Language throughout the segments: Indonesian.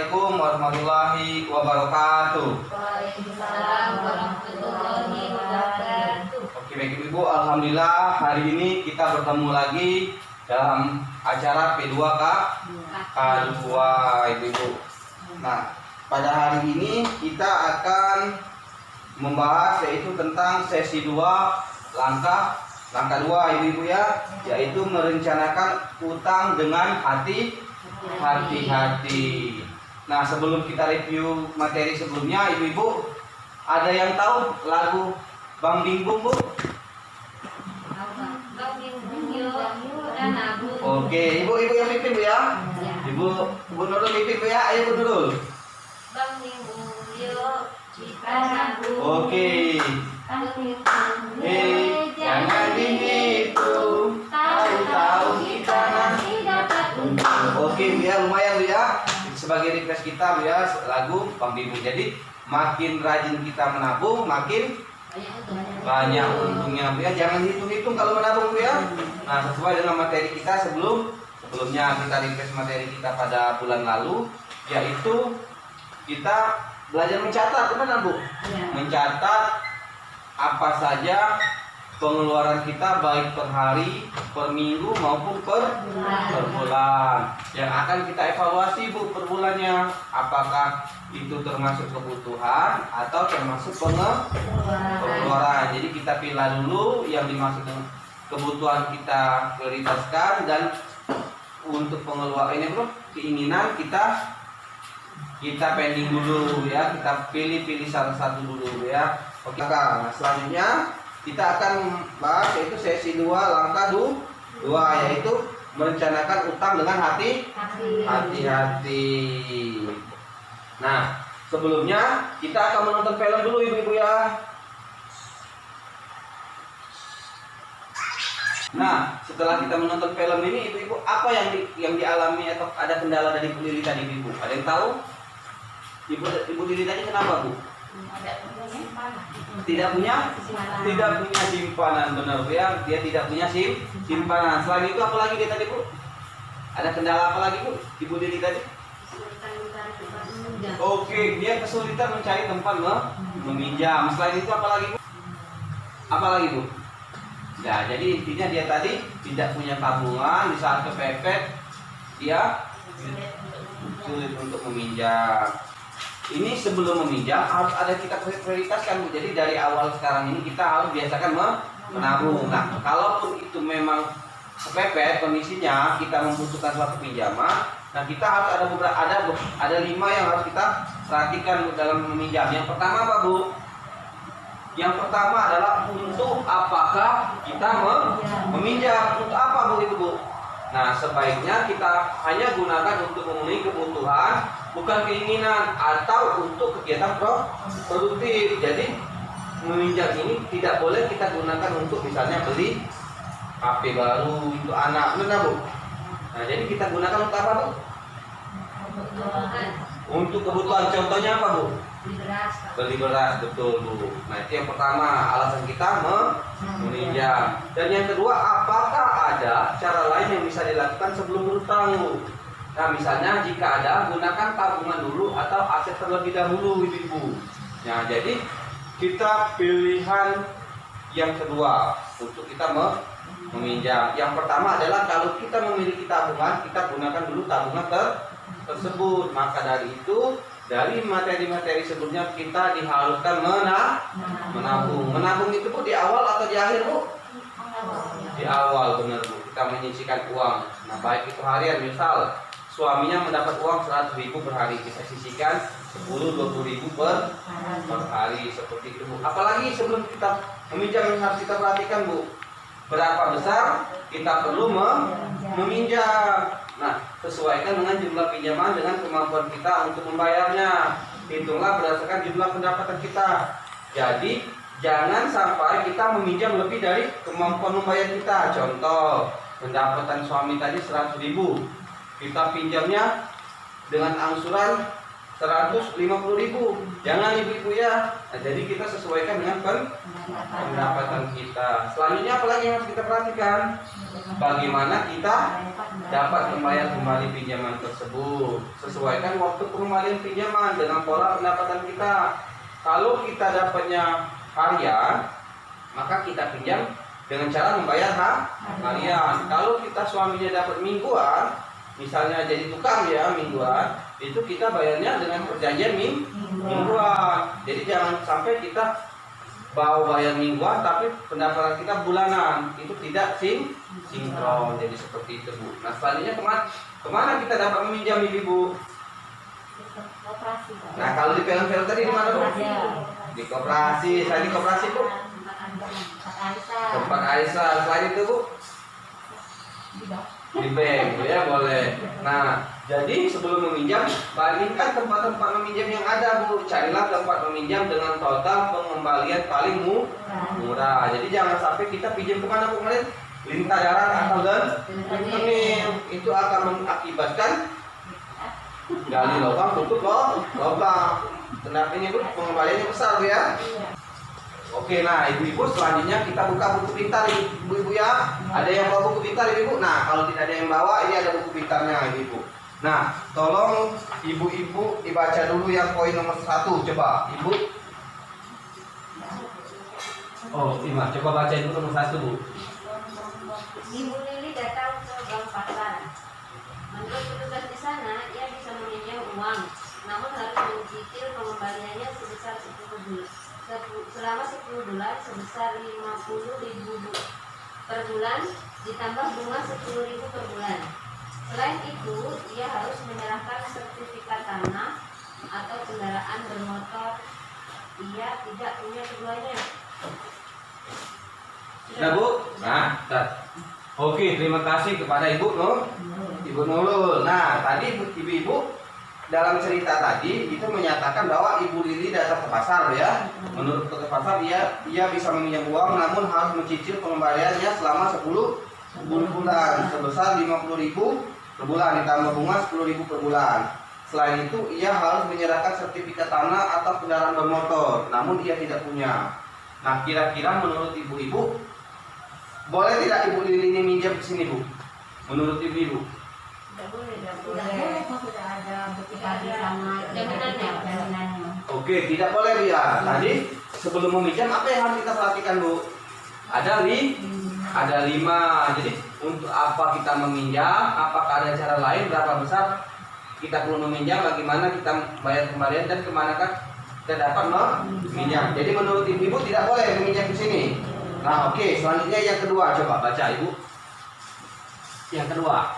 Assalamualaikum warahmatullahi wabarakatuh. Waalaikumsalam warahmatullahi wabarakatuh. Oke baik Ibu, alhamdulillah hari ini kita bertemu lagi dalam acara P2 K2 Ibu. Nah, pada hari ini kita akan membahas yaitu tentang sesi 2 langkah 2 Ibu ya, yaitu merencanakan utang dengan hati-hati. Nah, sebelum kita review materi sebelumnya, Ibu-ibu ada yang tahu lagu Bang Bingbung, Bu? Oke, Ibu yang mimpin, Bu ya. Ibu Nurul mimpin, Bu ya. Ayo Bu Nurul. Bang Bingbung yo jika nabu. Oke. Jangan dihitung, tahu-tahu kita nanti dapat untung. Oke Bu ya, lumayan Bu ya. Sebagai request kita Bu ya, lagu Bang Bingbung. Jadi makin rajin kita menabung, makin banyak untungnya Bu ya. Jangan hitung-hitung kalau menabung Bu ya. Nah, sesuai dengan materi kita sebelumnya kita request materi kita pada bulan lalu, yaitu kita belajar mencatat, benar Bu? Mencatat apa saja pengeluaran kita baik per hari, per minggu maupun per bulan. Yang akan kita evaluasi Bu per bulannya, apakah itu termasuk kebutuhan atau termasuk pengeluaran. Jadi kita pilih dulu yang dimaksud dengan kebutuhan kita prioritaskan, dan untuk pengeluaran ini bro, keinginan kita pending dulu ya, kita pilih salah satu dulu ya. Oke, nah selanjutnya kita akan bahas yaitu sesi 2 langkah 2 yaitu merencanakan utang dengan hati-hati. Nah, sebelumnya kita akan menonton film dulu Ibu-ibu ya. Nah, setelah kita menonton film ini, Ibu-ibu apa yang dialami atau ada kendala dari Bu Lili tadi, Ibu? Ada yang tahu? Ibu Lili tadi kenapa, Bu? Tidak punya simpanan, benar Bu ya. Dia tidak punya simpanan. Selain itu apa lagi dia tadi, Bu? Ada kendala apa lagi, Bu? Ibu Lili tadi? Oke, dia kesulitan mencari tempat meminjam. Selain itu apa lagi, Bu? Apa lagi, Bu? Nah, jadi intinya dia tadi tidak punya tabungan, di saat kepepet dia sulit untuk meminjam. Ini sebelum meminjam harus ada kita prioritaskan Bu. Jadi dari awal sekarang ini kita harus biasakan menabung. Nah, kalaupun itu memang kepepet kondisinya, kita membutuhkan suatu pinjaman, nah kita harus ada 5 yang harus kita perhatikan Bu, dalam meminjam. Yang pertama apa Bu? Yang pertama adalah untuk apakah kita meminjam, untuk apa Bu itu Bu? Nah, sebaiknya kita hanya gunakan untuk memenuhi kebutuhan, bukan keinginan, atau untuk kegiatan produktif. Jadi meminjam ini tidak boleh kita gunakan untuk misalnya beli HP baru untuk anak, benar Bu? Nah, jadi kita gunakan untuk apa Bu? Untuk kebutuhan. Contohnya apa Bu? Beli beras, betul Bu. Nah, itu yang pertama, alasan kita meminjam. Dan yang kedua, apakah ada cara lain yang bisa dilakukan sebelum berutang Bu? Nah, misalnya jika ada, gunakan tabungan dulu atau aset terlebih dahulu Ibu. Nah, jadi kita pilihan yang kedua untuk kita meminjam. Yang pertama adalah kalau kita memiliki tabungan, kita gunakan dulu tabungan tersebut. Maka dari itu, dari materi-materi sebelumnya kita diharuskan menabung. Menabung itu Bu di awal atau di akhir Bu? Di awal, benar Bu. Kita menyisihkan uang. Nah, baik itu harian, misal suaminya mendapat uang 100.000 per hari, kita sisihkan 10-20.000 per hari, seperti itu Bu. Apalagi sebelum kita meminjam yang harus kita perhatikan Bu, berapa besar kita perlu meminjam. Nah, sesuaikan dengan jumlah pinjaman dengan kemampuan kita untuk membayarnya. Hitunglah berdasarkan jumlah pendapatan kita. Jadi jangan sampai kita meminjam lebih dari kemampuan membayar kita. Contoh, pendapatan suami tadi 100.000, kita pinjamnya dengan angsuran 150.000. Jangan ibu-ibu ya. Nah, jadi kita sesuaikan dengan pendapatan kita. Selanjutnya apalagi yang harus kita perhatikan? Bagaimana kita dapat membayar kembali pinjaman tersebut. Sesuaikan waktu pengembalian pinjaman dengan pola pendapatan kita. Kalau kita dapatnya harian, maka kita pinjam dengan cara membayar harian. Kalau kita suaminya dapat mingguan, misalnya jadi tukang ya mingguan, itu kita bayarnya dengan perjanjian mingguan. Jadi jangan sampai kita bawa bayar mingguan tapi pendapatan kita bulanan, itu tidak sinkron. Jadi seperti itu Bu. Nah selanjutnya kemana kita dapat meminjam ibu? Nah kalau di film-film tadi di mana Bu? Di koperasi. Saya di koperasi Bu. Tempat Aisyah. Selain itu Bu? Di bank ya boleh. Nah jadi sebelum meminjam, bandingkan tempat-tempat meminjam yang ada Bu. Carilah tempat meminjam dengan total pengembalian paling murah. Jadi jangan sampai kita pinjam kemana Bu kemarin? Lintah darat atau ini itu akan mengakibatkan gali lubang tutup lubang. Kenapa ini Bu? Pengembaliannya besar Bu ya. Oke, nah ibu-ibu selanjutnya kita buka buku pintar ibu-ibu ya. Ada yang bawa buku pintar ibu-ibu? Nah kalau tidak ada yang bawa, ini ada buku pintarnya ibu-ibu. Nah tolong ibu-ibu dibaca dulu yang poin nomor 1. Coba ibu. Oh Ima, coba baca ibu nomor 1 Bu. Ibu Lili datang ke bank pasar. Menurut petugas di sana, ia bisa meminjam uang, namun harus mencicil pengembaliannya sebesar 10 bulan. Selama 10 bulan sebesar 50.000 per bulan ditambah bunga 10.000 per bulan. Selain itu, ia harus menyerahkan sertifikat tanah atau kendaraan bermotor. Ia tidak punya keduanya. Nah Bu, nah, oke terima kasih kepada Ibu Nurul. Nah tadi ibu-ibu dalam cerita tadi itu menyatakan bahwa Ibu Lili datang ke pasar ya. Menurut ke pasar ia bisa meminjam uang namun harus mencicil pengembaliannya selama 10 bulan sebesar 50.000 per bulan ditambah bunga 10.000 per bulan. Selain itu ia harus menyerahkan sertifikat tanah atau kendaraan bermotor namun ia tidak punya. Nah kira-kira menurut ibu-ibu boleh tidak Ibu Lili ini minjam ke sini Bu? Menurut ibu-ibu? Tidak boleh. Sudah ada bukti sama jaminannya. Oke, tidak boleh Bu ya. Tadi sebelum meminjam apa yang harus kita perhatikan Bu? Ada 5. Jadi untuk apa kita meminjam? Apakah ada cara lain? Berapa besar kita perlu meminjam? Bagaimana kita bayar kembalian dan kemanakah kita dapat meminjam? Jadi menurut ibu tidak boleh meminjam ke sini. Nah oke, selanjutnya yang kedua, coba baca Ibu. Yang kedua.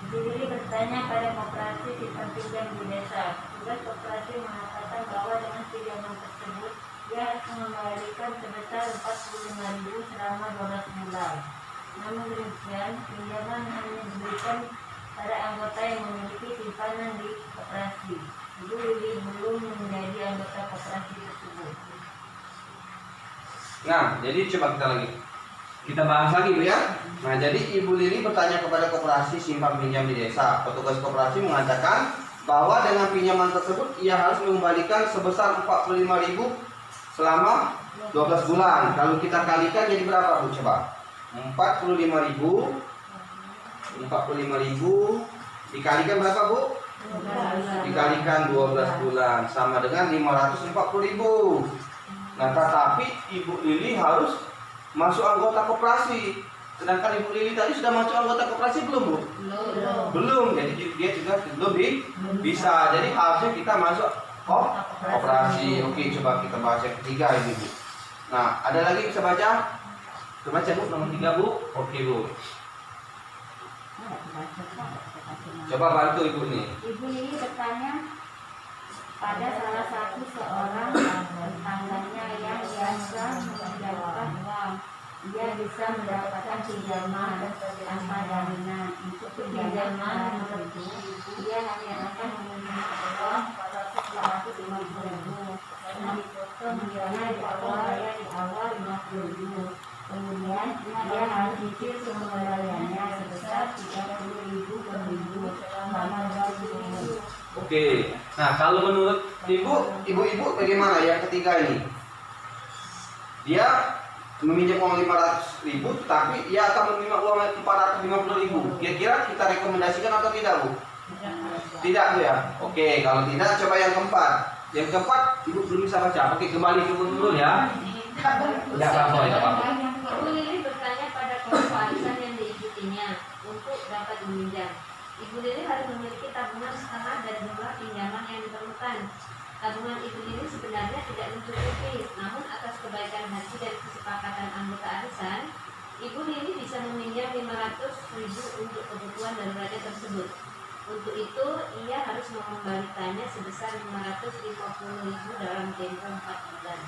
Ibu Lili bertanya pada koperasi sistem pinjam di desa. Tugas koperasi mengatakan bahwa dengan pinjaman tersebut ia harus mengembalikan sebesar 45.000 selama 12 bulan. Namun demikian, pinjaman hanya diberikan pada anggota yang memiliki simpanan di koperasi. Ibu Lili belum menjadi anggota koperasi tersebut. Nah, jadi coba kita bahas lagi Bu ya. Nah, jadi Ibu Lili bertanya kepada koperasi simpan pinjam di desa. Petugas koperasi mengatakan bahwa dengan pinjaman tersebut ia harus mengembalikan sebesar 45.000 selama 12 bulan. Kalau kita kalikan jadi berapa Bu? Coba. 45.000 dikalikan berapa Bu? Dikalikan 12 bulan sama dengan 540.000. Nah, tetapi Ibu Lili harus masuk anggota koperasi. Sedangkan Ibu Lili tadi sudah masuk anggota koperasi belum Bu? Belum. Jadi dia juga belum bisa. Jadi harusnya kita masuk koperasi. Oke, coba kita bahas yang ketiga ini Bu. Nah, ada lagi bisa baca? Coba baca Bu nomor 3 Bu. Oke Bu. Coba bantu Ibu nih. Ibu Lili bertanya pada salah satu seorang tetangganya yang biasa meminjamkan uang. Ia bisa mendapatkan pinjaman tanpa jaminan. Untuk pinjaman itu, ia hanya akan meminjam uang 450.000. Karena dipotong biaya di awal 50.000. Kemudian ia harus cicil pengembaliannya sebesar 30.000 per minggu selama 2 bulan. Oke. Nah, kalau menurut ibu-ibu bagaimana yang ketiga ini? Dia meminjam uang 500.000, tapi ia akan menerima uang 450.000. Kira-kira kita rekomendasikan atau tidak, Bu? Tidak, Bu ya. Oke, kalau tidak coba yang keempat. Yang keempat, ibu belum bisa baca. Oke, kembali ke dulu ya. Tidak apa-apa, tidak apa-apa. Ibu Lili bertanya pada kelompok arisan yang diikutinya untuk dapat meminjam. Ibu Lili harus memiliki tabungan setengah dari jumlah pinjaman yang diperlukan. Tabungan Ibu Lili sebenarnya tidak mencukupi, namun atas kebaikan hati dan kesepakatan anggota arisan, Ibu Lili bisa meminjam 500.000 untuk kebutuhan daruratnya tersebut. Untuk itu, ia harus mengembalikannya sebesar 550.000 dalam tempo 4 bulan.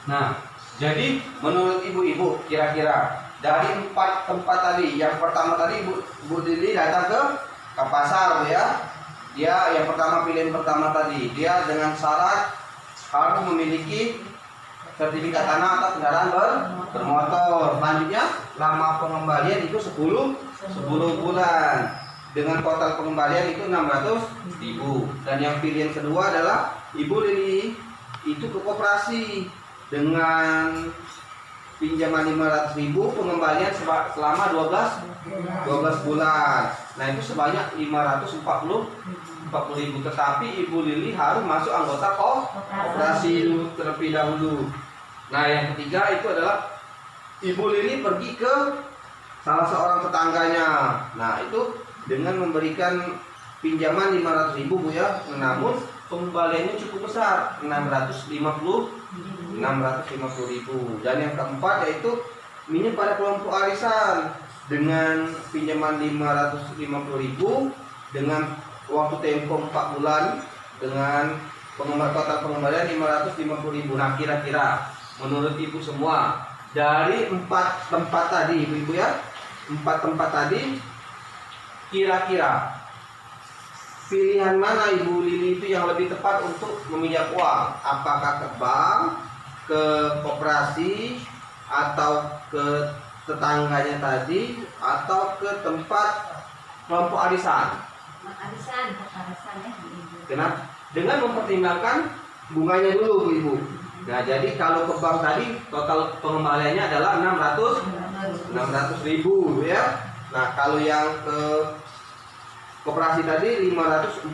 Nah, jadi menurut ibu-ibu kira-kira dari 4 tempat tadi, yang pertama tadi Bu Lili datang ke pasar, Bu ya. Dia yang pertama, pilihan pertama tadi, dia dengan syarat harus memiliki sertifikat tanah atau kendaraan bermotor. Selanjutnya lama pengembalian itu 10 bulan. Dengan total pengembalian itu 600.000. Dan yang pilihan kedua adalah Ibu Lili itu ke koperasi dengan pinjaman 500.000, pengembalian selama 12 bulan. Nah, itu sebanyak 540.000. Tetapi Ibu Lili harus masuk anggota koperasi terlebih dahulu. Nah, yang ketiga itu adalah Ibu Lili pergi ke salah seorang tetangganya. Nah, itu dengan memberikan pinjaman 500.000, Bu ya. Namun pengembaliannya cukup besar, 650.000. Dan yang keempat yaitu minjem pada kelompok arisan dengan pinjaman 550.000 dengan waktu tempo 4 bulan dengan total pengembalian 550.000. Nah, kira-kira menurut Ibu semua dari 4 tempat tadi, Ibu ya, 4 tempat tadi, kira-kira pilihan mana Ibu Lili itu yang lebih tepat untuk meminjam uang? Apakah ke bank, ke koperasi, atau ke tetangganya tadi, atau ke tempat kelompok arisan? Arisan ya. Kenapa? Dengan mempertimbangkan bunganya dulu, Bu Ibu. Nah, jadi kalau ke bank tadi total pengembaliannya adalah 600.000, ya. Nah, kalau yang ke koperasi tadi 540.000,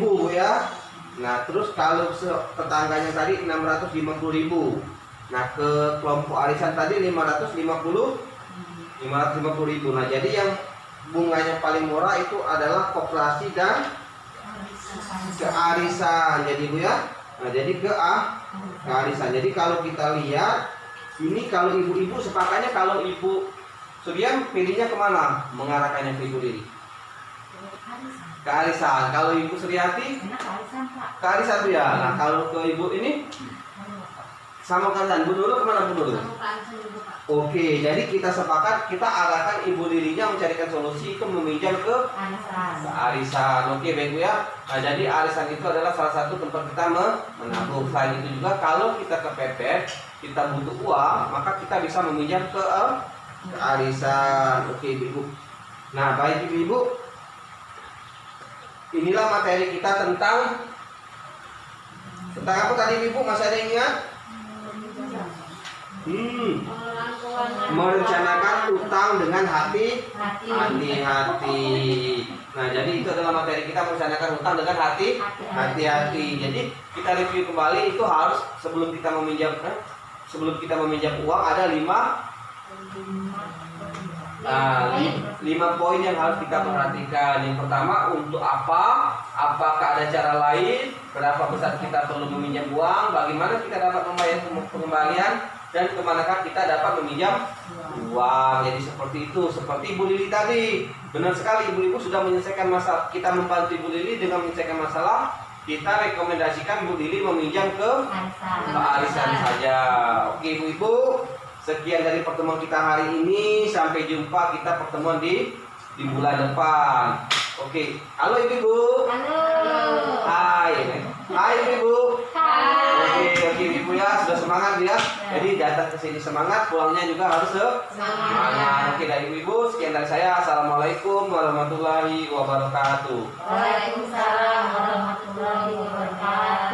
Bu ya. Nah, terus kalau tetangganya tadi 650.000. Nah, ke kelompok arisan tadi 550.000. Nah, jadi yang bunganya paling murah itu adalah koperasi dan ke arisan. Jadi, Bu ya. Nah, jadi ke arisan. Jadi kalau kita lihat ini, kalau ibu-ibu sepakatnya kalau Ibu Surya pilihnya kemana? Mengarahkannya ke Ibu Lili? Ke arisan. Kalau Ibu Suryati? Ke arisan tuh ya. Nah, kalau ke Ibu ini sama arisan. Bu Nurul kemana, Bu Nurul? Oke, jadi kita sepakat, kita arahkan Ibu Lilinya mencarikan solusi itu meminjam ke arisan. Oke, baik, Bu ya. Nah, jadi arisan itu adalah salah satu tempat kita menabung. Selain itu juga kalau kita kepepet, kita butuh uang, maka kita bisa meminjam ke arisan. Oke, Ibu. Nah, baik Ibu, inilah materi kita tentang apa tadi, Ibu? Masih ada yang ingat? Merencanakan utang dengan hati-hati. Nah, jadi itu adalah materi kita, merencanakan utang dengan hati-hati. Jadi kita review kembali, itu harus sebelum kita meminjam uang ada 5 poin yang harus kita perhatikan. Yang pertama, untuk apa? Apakah ada cara lain? Berapa besar kita perlu meminjam uang? Bagaimana kita dapat membayar pengembalian? Dan kemanakah kita dapat meminjam uang? Jadi seperti itu. Seperti Ibu Lili tadi, benar sekali ibu-ibu sudah menyelesaikan masalah. Kita membantu Ibu Lili dengan menyelesaikan masalah. Kita rekomendasikan Bu Lili meminjam ke arisan saja. Oke, ibu-ibu, sekian dari pertemuan kita hari ini. Sampai jumpa kita pertemuan di bulan depan. Oke, halo ibu-ibu. Halo. Hai ibu-ibu. Hai. Oke. ibu ya, sudah semangat ya. Jadi datang ke sini semangat, pulangnya juga harus semangat. Oke, dari ibu, sekian dari saya. Assalamualaikum warahmatullahi wabarakatuh. Waalaikumsalam warahmatullahi wabarakatuh.